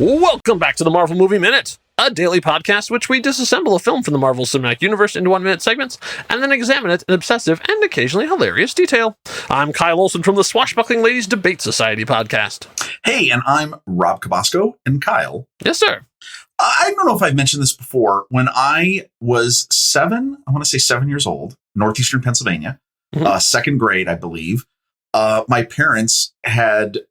Welcome back to the Marvel Movie Minute, a daily podcast which we disassemble a film from the Marvel Cinematic Universe into 1-minute segments and then examine it in obsessive and occasionally hilarious detail. I'm Kyle Olson from the Swashbuckling Ladies Debate Society podcast. Hey, and I'm Rob Cabasco, and Kyle. Yes, sir. I don't know if I've mentioned this before. When I was 7 years old, northeastern Pennsylvania, second grade, I believe, my parents had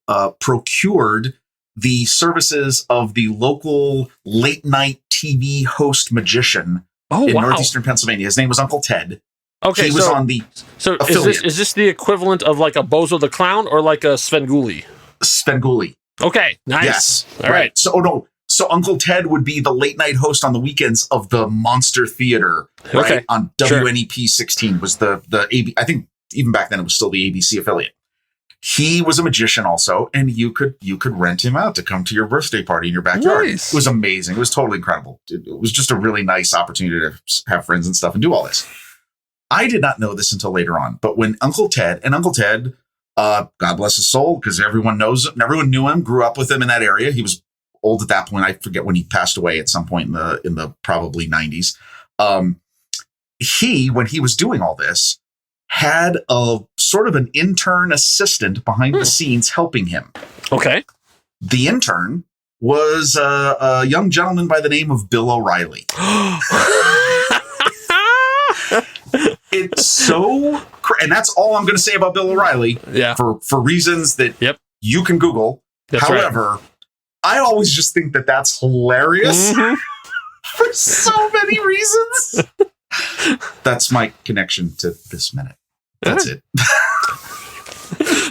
procured the services of the local late night TV host magician in northeastern Pennsylvania. His name was Uncle Ted. Okay, he was on the affiliate. Is this the equivalent of like a Bozo the Clown or like a Svengoolie? Svengoolie. Okay, nice. Yes. All right. So Uncle Ted would be the late night host on the weekends of the Monster Theater, right? Okay. On WNEP 16 was the AB. I think even back then it was still the ABC affiliate. He was a magician also, and you could rent him out to come to your birthday party in your backyard. Nice. It was amazing. It was totally incredible. It was just a really nice opportunity to have friends and stuff and do all this. I did not know this until later on, but when Uncle Ted, God bless his soul, because everyone knows him, everyone knew him, grew up with him in that area. He was old at that point. I forget when he passed away at some point in the probably 90s. When he was doing all this, had a sort of an intern assistant behind the scenes helping him. Okay. The intern was a young gentleman by the name of Bill O'Reilly. It's so, and that's all I'm going to say about Bill O'Reilly. Yeah. For reasons that you can Google. That's However, right. I always just think that that's hilarious for so many reasons. That's my connection to this minute. That's it.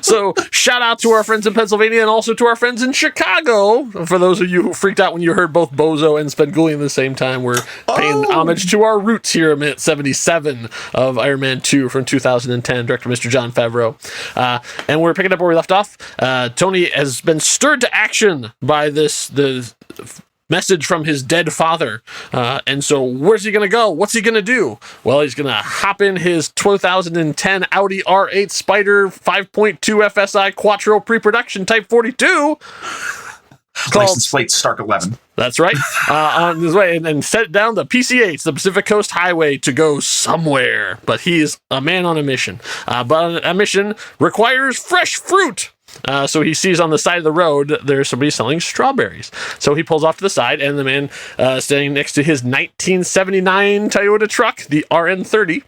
So shout out to our friends in Pennsylvania and also to our friends in Chicago. For those of you who freaked out when you heard both Bozo and Svengoolie at the same time, we're paying homage to our roots here at minute 77 of Iron Man 2 from 2010, director Mr. Jon Favreau. And we're picking up where we left off. Tony has been stirred to action by the message from his dead father. And so where's he going to go? What's he going to do? Well, he's going to hop in his 2010 Audi R8 Spyder 5.2 FSI Quattro pre-production Type 42. License plate Stark 11. That's right. On his way and set down the PCH, the Pacific Coast Highway, to go somewhere. But he's a man on a mission. But a mission requires fresh fruit. So he sees on the side of the road there's somebody selling strawberries. So he pulls off to the side, and the man standing next to his 1979 Toyota truck, the RN30,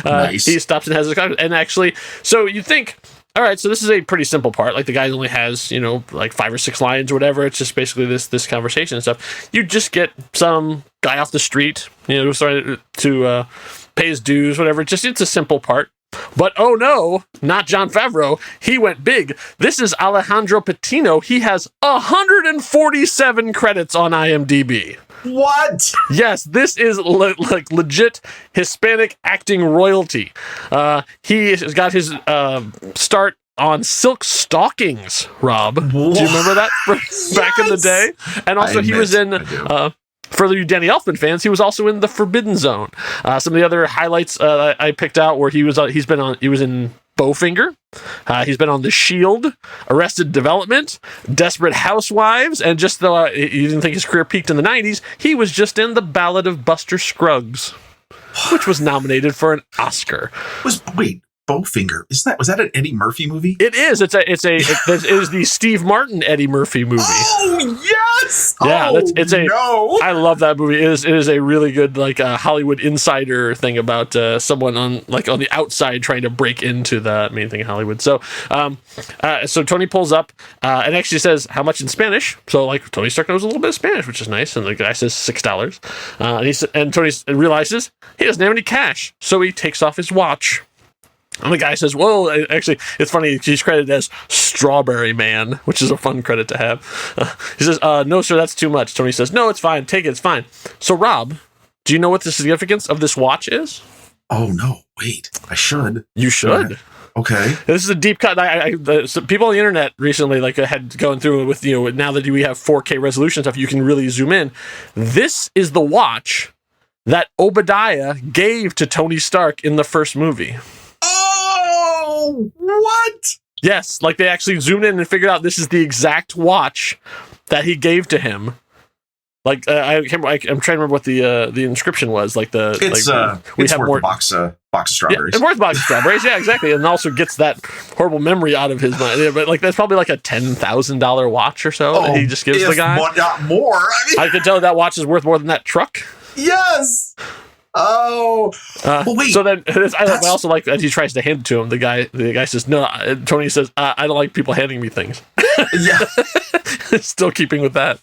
nice. He stops and has a conversation. And actually, so you think, all right, so this is a pretty simple part. Like the guy only has, like 5 or 6 lines or whatever. It's just basically this conversation and stuff. You just get some guy off the street, starting to pay his dues, whatever. It's a simple part. But oh no, not Jon Favreau. He went big. This is Alejandro Patiño. He has 147 credits on IMDb. What? Yes, this is like legit Hispanic acting royalty. He has got his start on Silk Stockings, Rob. What? Do you remember that back in the day? And also he was in... For you Danny Elfman fans, he was also in The Forbidden Zone. Some of the other highlights I picked out where he was in Bowfinger. He's been on The Shield, Arrested Development, Desperate Housewives, and just though you didn't think his career peaked in the 90s, he was just in The Ballad of Buster Scruggs, which was nominated for an Oscar. Bowfinger. Was that an Eddie Murphy movie? It is. It is the Steve Martin Eddie Murphy movie. Oh yes! Yeah, I love that movie. It is a really good Hollywood insider thing about someone on the outside trying to break into the main thing in Hollywood. So Tony pulls up and actually says how much in Spanish. So Tony Stark knows a little bit of Spanish, which is nice. And the guy says $6. And Tony realizes he doesn't have any cash, so he takes off his watch. And the guy says, well, actually, it's funny. He's credited as Strawberry Man, which is a fun credit to have. He says, no, sir, that's too much. Tony says, no, it's fine. Take it. It's fine. So, Rob, do you know what the significance of this watch is? Oh, no. Wait. I should. You should. Yeah. Okay. This is a deep cut. Some people on the internet recently had gone through it with, now that we have 4K resolution stuff, you can really zoom in. This is the watch that Obadiah gave to Tony Stark in the first movie. Oh, what? Yes, they actually zoomed in and figured out this is the exact watch that he gave to him. Like I'm trying to remember what the inscription was. Like it's worth a box of strawberries. Yeah, worth a box of strawberries. Yeah, exactly. And also gets that horrible memory out of his mind. Yeah, but like that's probably like a $10,000 watch or so that he just gives the guy. Not more. I can tell that watch is worth more than that truck. Yes. Oh, but wait. So then I also like that he tries to hand it to him. The guy says no. Tony says I don't like people handing me things. Yeah. Still keeping with that.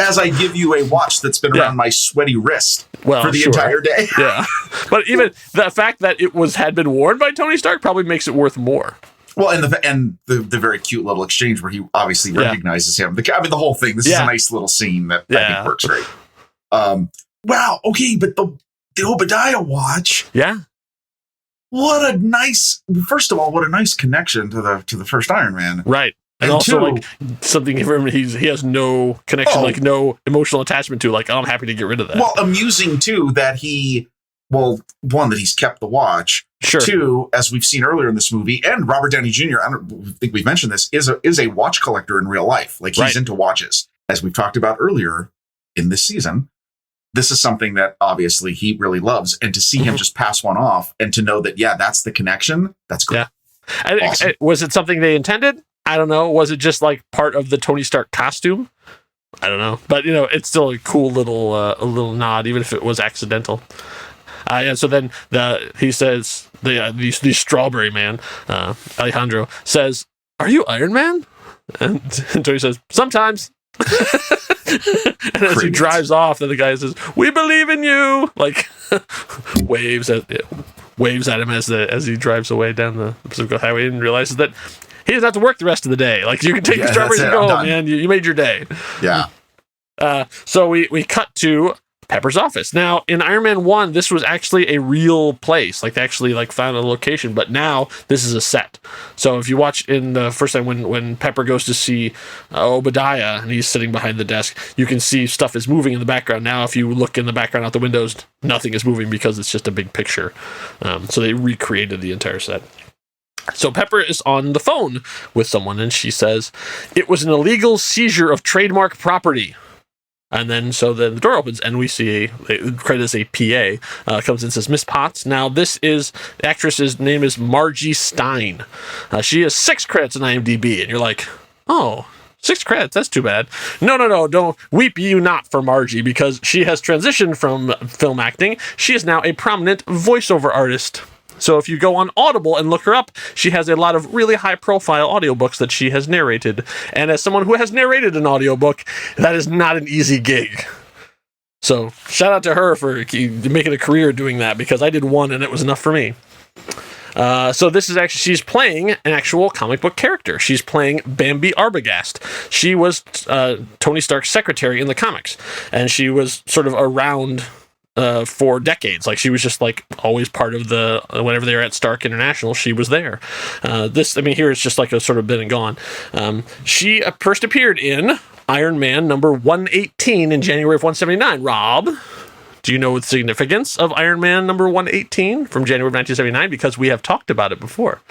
As I give you a watch that's been around my sweaty wrist for the entire day. Yeah. But even the fact that it had been worn by Tony Stark probably makes it worth more. Well, and the very cute little exchange where he obviously recognizes him. The whole thing. This is a nice little scene that I think works great. Wow. Okay, but the Obadiah watch. Yeah. First of all, what a nice connection to the first Iron Man. Right. And also, like, something for him, he has no connection, like, no emotional attachment to, like, I'm happy to get rid of that. Well, amusing, too, that one, that he's kept the watch. Sure. Two, as we've seen earlier in this movie, and Robert Downey Jr., I don't think we've mentioned this, is a watch collector in real life. Like, he's into watches. As we've talked about earlier in this season, this is something that, obviously, he really loves. And to see him just pass one off, and to know that, that's the connection, that's great. Yeah. Awesome. Was it something they intended? I don't know. Was it just like part of the Tony Stark costume? I don't know. But, it's still a cool little nod, even if it was accidental. And so then he says, the strawberry man, Alejandro, says, "Are you Iron Man?" And Tony says, "Sometimes." And as he drives off, then the guy says, "We believe in you." Like, waves at him as he drives away down the Pacific Highway, and realizes that he doesn't have to work the rest of the day. Like, you can take the strawberries and go home, man. You made your day. Yeah. So we cut to Pepper's office. Now, in Iron Man 1, this was actually a real place. Like, they actually found a location, but now this is a set. So if you watch in the first time when Pepper goes to see Obadiah and he's sitting behind the desk, you can see stuff is moving in the background. Now, if you look in the background out the windows, nothing is moving because it's just a big picture. So they recreated the entire set. So Pepper is on the phone with someone, and she says, "It was an illegal seizure of trademark property." And then the door opens, and we see credit as a PA comes in and says, "Miss Potts." Now, the actress's name is Margie Stane. She has 6 credits on IMDb, and you're like, oh, 6 credits, that's too bad. No, don't weep you not for Margie, because she has transitioned from film acting. She is now a prominent voiceover artist. So if you go on Audible and look her up, she has a lot of really high-profile audiobooks that she has narrated. And as someone who has narrated an audiobook, that is not an easy gig. So shout out to her for making a career doing that, because I did one and it was enough for me. So this is actually, she's playing an actual comic book character. She's playing Bambi Arbogast. She was Tony Stark's secretary in the comics, and she was sort of around for decades. Like, she was just always part of whenever they were at Stark International, she was there. Here it's just a sort of been and gone. She first appeared in Iron Man number 118 in January of 179. Rob, do you know the significance of Iron Man number 118 from January of 1979? Because we have talked about it before.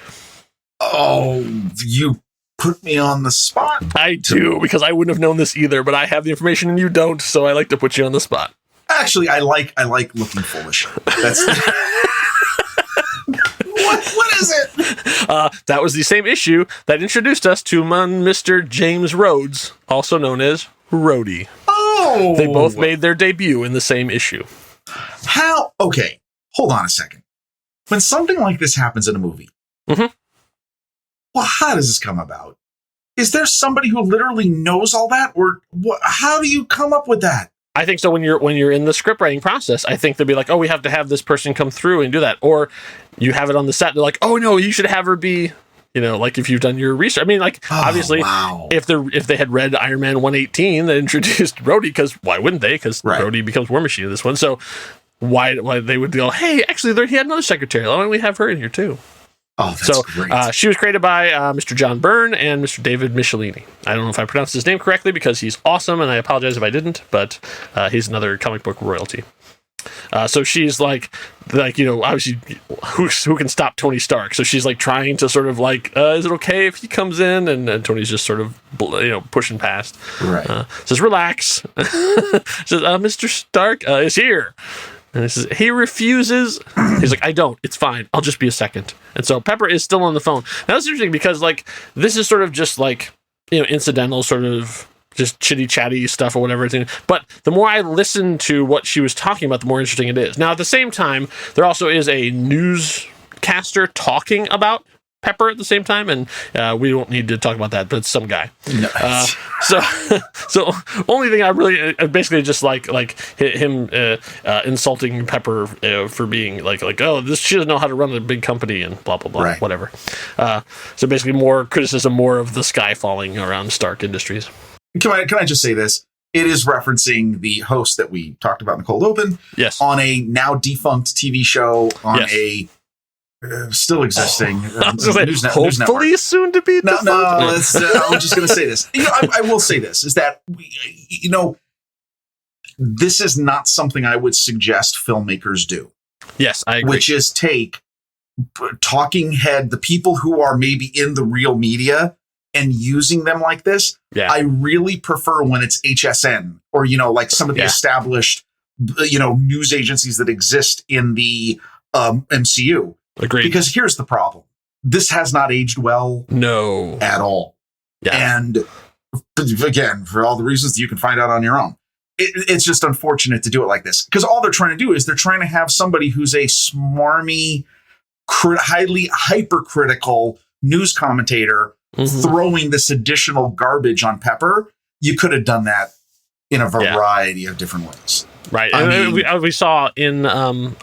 Oh, you put me on the spot. I do, because I wouldn't have known this either, but I have the information and you don't, so I like to put you on the spot. Actually, I like looking foolish. That's what is it? That was the same issue that introduced us to Mr. James Rhodes, also known as Rhodey. Oh! They both made their debut in the same issue. How? Okay, hold on a second. When something like this happens in a movie, well, how does this come about? Is there somebody who literally knows all that? Or how do you come up with that? I think so. When you're in the script writing process, I think they'll be like, "Oh, we have to have this person come through and do that," or you have it on the set. They're like, "Oh no, you should have her be," if you've done your research. Obviously, wow. if they had read Iron Man 118 that introduced Rhodey, because why wouldn't they? Because Rhodey becomes War Machine in this one. So why they would go, "Hey, actually, he had another secretary. Why don't we have her in here too?" Oh, that's great. She was created by Mr. John Byrne and Mr. David Michelini. I don't know if I pronounced his name correctly, because he's awesome, and I apologize if I didn't, but he's another comic book royalty. So she's like obviously who can stop Tony Stark? So she's like trying to sort of like, is it okay if he comes in? And Tony's just sort of pushing past. Right. Says relax. Says Mr. Stark is here. And he says he refuses. He's like, I don't. It's fine. I'll just be a second. And so Pepper is still on the phone. Now that's interesting because like this is sort of just like incidental sort of just chitty chatty stuff or whatever. But the more I listen to what she was talking about, the more interesting it is. Now at the same time, there also is a newscaster talking about Pepper at the same time, and we don't need to talk about that, but it's some guy. Nice. So only thing I really basically just like him insulting Pepper for being like she doesn't know how to run a big company and blah blah blah, right. Whatever. So basically more criticism, more of the sky falling around Stark Industries. Can I just say this? It is referencing the host that we talked about in the cold open. Yes. On a now defunct TV show on a still existing news hopefully soon to be defunct. I'm just going to say this. I will say this is that this is not something I would suggest filmmakers do. Yes, I agree. Which is take talking head, the people who are maybe in the real media, and using them like this. Yeah. I really prefer when it's HSN or like some of the established news agencies that exist in the MCU. Agreed. Because here's the problem. This has not aged well. No. At all. Yeah. And again, for all the reasons that you can find out on your own, it's just unfortunate to do it like this. Because all they're trying to do is they're trying to have somebody who's a smarmy, highly hypercritical news commentator throwing this additional garbage on Pepper. You could have done that in a variety of different ways. Right. We saw in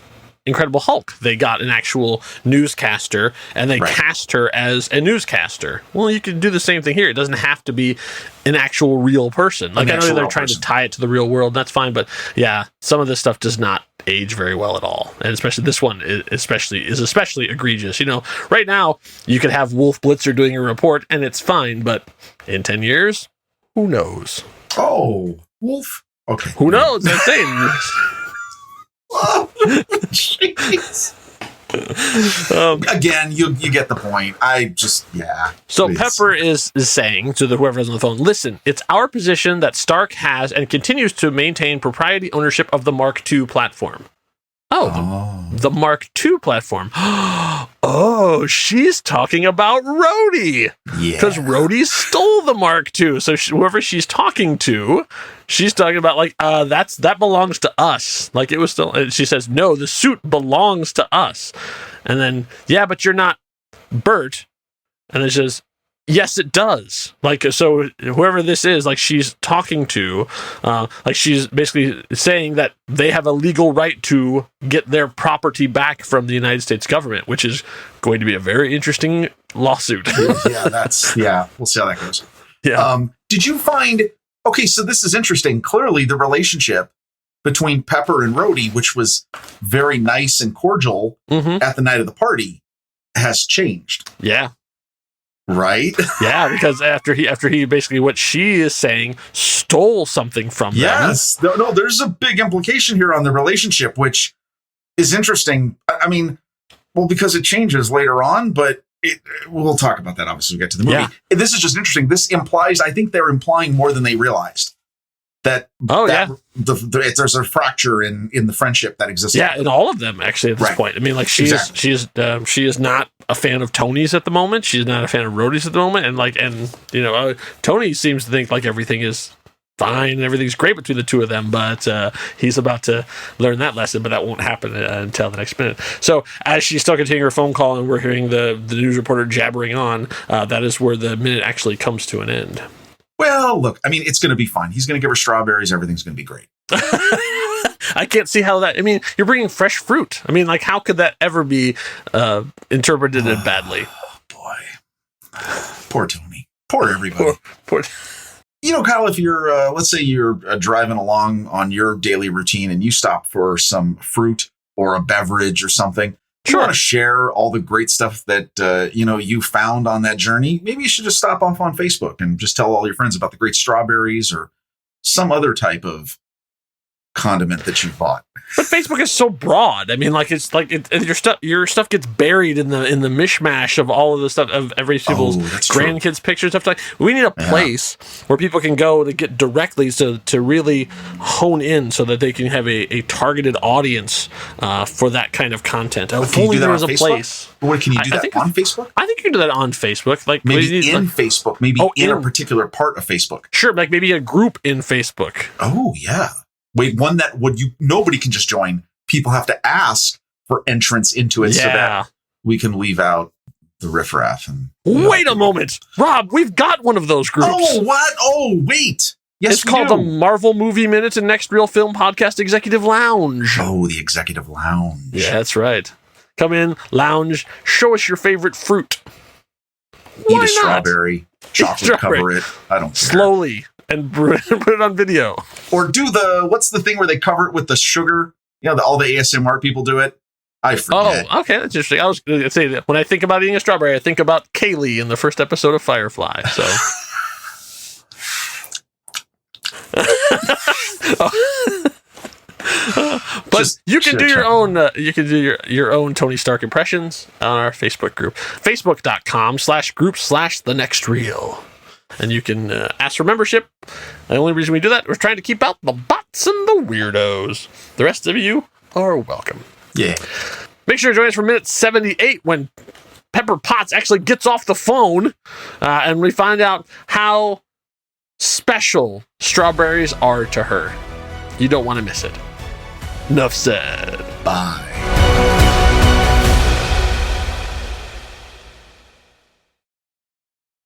Incredible Hulk, they got an actual newscaster and they cast her as a newscaster. Well, you can do the same thing here. It doesn't have to be an actual real person. Like I know they're trying to tie it to the real world. That's fine, but yeah, some of this stuff does not age very well at all, and especially this one is especially egregious. Right now you could have Wolf Blitzer doing a report and it's fine, but in 10 years, who knows? Oh, Wolf. Okay, who knows? That's saying. Oh, jeez. Again, you get the point. So please. Pepper is saying to whoever's on the phone, listen, it's our position that Stark has and continues to maintain propriety ownership of the Mark II platform. The Mark II platform. Oh, she's talking about Rhodey. Yeah. Because Rhodey stole the Mark II. So whoever she's talking to, she's talking about that belongs to us. Like it was still, she says, no, the suit belongs to us. And then, yeah, but you're not Bert. And then she says, yes, it does. So whoever this is, she's talking to, she's basically saying that they have a legal right to get their property back from the United States government, which is going to be a very interesting lawsuit. We'll see how that goes. Yeah. Did you find, so this is interesting. Clearly the relationship between Pepper and Rhodey, which was very nice and cordial at the night of the party, has changed. Yeah. Right? Yeah, because after he basically, what she is saying, stole something from them. Yes. No, there's a big implication here on the relationship, which is interesting. I mean, because it changes later on, but we'll talk about that obviously when we get to the movie. Yeah. This is just interesting. This implies, I think they're implying more than they realized. There's a fracture in the friendship that exists. Yeah, in all of them actually at this point. I mean, she is not a fan of Tony's at the moment. She's not a fan of Rhodey's at the moment, and Tony seems to think everything is fine and everything's great between the two of them, but he's about to learn that lesson, but that won't happen until the next minute. So as she's still continuing her phone call and we're hearing the news reporter jabbering on, that is where the minute actually comes to an end. Well, look, I mean, it's going to be fine. He's going to give her strawberries. Everything's going to be great. I can't see how that... I mean, you're bringing fresh fruit. I mean, how could that ever be interpreted badly? Oh, boy. Poor Tony. Poor everybody. Poor. Kyle, if you're, let's say you're driving along on your daily routine and you stop for some fruit or a beverage or something, you want to share all the great stuff that, you found on that journey, maybe you should just stop off on Facebook and just tell all your friends about the great strawberries or some other type of condiment that you bought. But Facebook is so broad. I mean, like it's like your stuff gets buried in the mishmash of all of the stuff of every people's grandkids' pictures, stuff like. We need a place where people can go to get directly to really hone in, so that they can have a targeted audience for that kind of content. If only there was a place. What, can you do that on Facebook? I think you can do that on Facebook. Like maybe in Facebook, maybe in a particular part of Facebook. Sure, like maybe a group in Facebook. Oh yeah. Wait, one that nobody can just join. People have to ask for entrance into it so that we can leave out the riffraff. Wait a moment, Rob, we've got one of those groups. Oh, what? Oh, wait. Yes, it's called the Marvel Movie Minute and Next Reel Film Podcast Executive Lounge. Oh, the Executive Lounge. Yeah, that's right. Come in, lounge, show us your favorite fruit. Eat a strawberry, chocolate cover it. I don't care. Slowly. And put it on video. Or do what's the thing where they cover it with the sugar? All the ASMR people do it. I forget. Oh, okay. That's interesting. I was going to say that when I think about eating a strawberry, I think about Kaylee in the first episode of Firefly. So. But you can do your own. You can do your own Tony Stark impressions on our Facebook group, facebook.com/group/the next reel. And you can ask for membership. The only reason we do that, we're trying to keep out the bots and the weirdos. The rest of you are welcome. Yeah. Make sure to join us for minute 78 when Pepper Potts actually gets off the phone and we find out how special strawberries are to her. You don't want to miss it. Enough said. Bye.